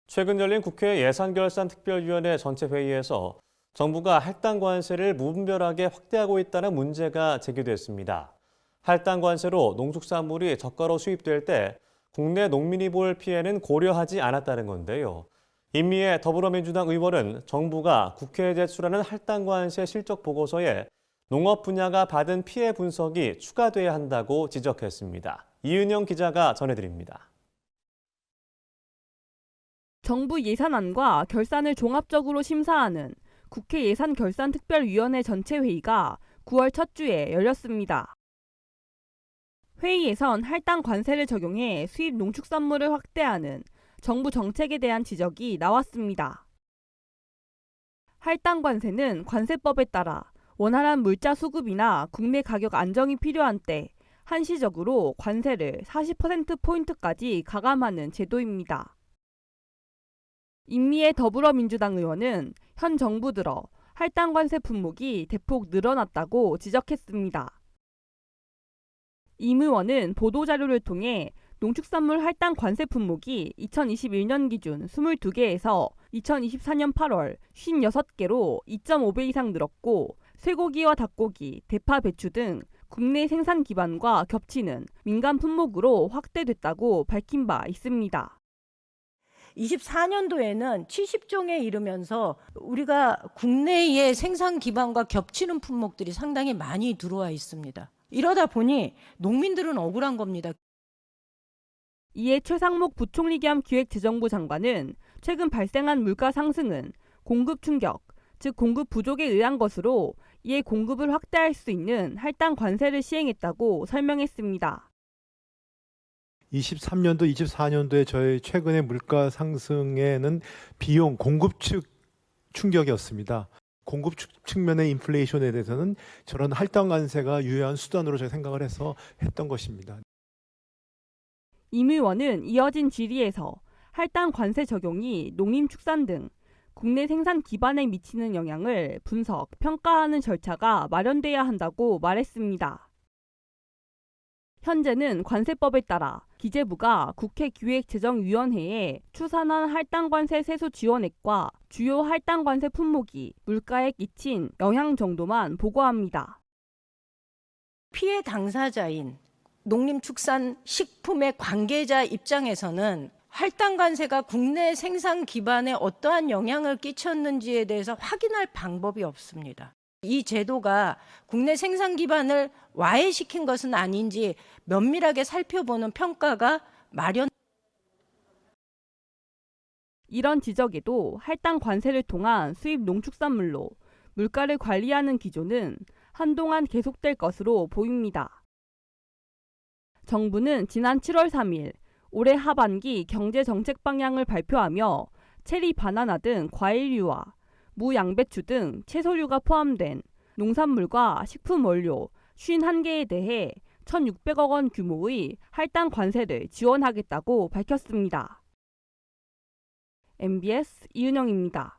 최근 열린 국회 예산결산특별위원회 전체 회의에서 정부가 할당 관세를 무분별하게 확대하고 있다는 문제가 제기됐습니다. 할당 관세로 농축산물이 저가로 수입될 때 국내 농민이 볼 피해는 고려하지 않았다는 건데요. 임미애 더불어민주당 의원은 정부가 국회에 제출하는 할당 관세 실적 보고서에 농업 분야가 받은 피해 분석이 추가돼야 한다고 지적했습니다. 이은영 기자가 전해드립니다. 정부 예산안과 결산을 종합적으로 심사하는 국회 예산결산특별위원회 전체 회의가 9월 첫 주에 열렸습니다. 회의에선 할당 관세를 적용해 수입 농축산물을 확대하는 정부 정책에 대한 지적이 나왔습니다. 할당 관세는 관세법에 따라 원활한 물자 수급이나 국내 가격 안정이 필요한 때 한시적으로 관세를 40%포인트까지 가감하는 제도입니다. 임미애 더불어민주당 의원은 현 정부 들어 할당 관세 품목이 대폭 늘어났다고 지적했습니다. 임 의원은 보도자료를 통해 농축산물 할당 관세 품목이 2021년 기준 22개에서 2024년 8월 56개로 2.5배 이상 늘었고 쇠고기와 닭고기, 대파, 배추 등 국내 생산 기반과 겹치는 민간 품목으로 확대됐다고 밝힌 바 있습니다. 24년도에는 70종에 이르면서 우리가 국내의 생산 기반과 겹치는 품목들이 상당히 많이 들어와 있습니다. 이러다 보니 농민들은 억울한 겁니다. 이에 최상목 부총리 겸 기획재정부 장관은 최근 발생한 물가 상승은 공급 충격, 즉 공급 부족에 의한 것으로 이에 공급을 확대할 수 있는 할당 관세를 시행했다고 설명했습니다. 23년도, 24년도에 저희 최근의 물가 상승에는 비용, 공급 측 충격이었습니다. 공급 측면의 인플레이션에 대해서는 저런 할당 관세가 유효한 수단으로 저희 생각을 해서 했던 것입니다. 임 의원은 이어진 질의에서 할당 관세 적용이 농림축산 등 국내 생산 기반에 미치는 영향을 분석, 평가하는 절차가 마련돼야 한다고 말했습니다. 현재는 관세법에 따라 기재부가 국회 기획재정위원회에 추산한 할당관세 세수 지원액과 주요 할당관세 품목이 물가에 끼친 영향 정도만 보고합니다. 피해 당사자인 농림축산식품의 관계자 입장에서는 할당 관세가 국내 생산 기반에 어떠한 영향을 끼쳤는지에 대해서 확인할 방법이 없습니다. 이 제도가 국내 생산 기반을 와해시킨 것은 아닌지 면밀하게 살펴보는 평가가 마련. 이런 지적에도 할당 관세를 통한 수입 농축산물로 물가를 관리하는 기조는 한동안 계속될 것으로 보입니다. 정부는 지난 7월 3일 올해 하반기 경제정책 방향을 발표하며 체리, 바나나 등 과일류와 무, 양배추 등 채소류가 포함된 농산물과 식품 원료 51개에 대해 1,600억 원 규모의 할당 관세를 지원하겠다고 밝혔습니다. MBS 이은영입니다.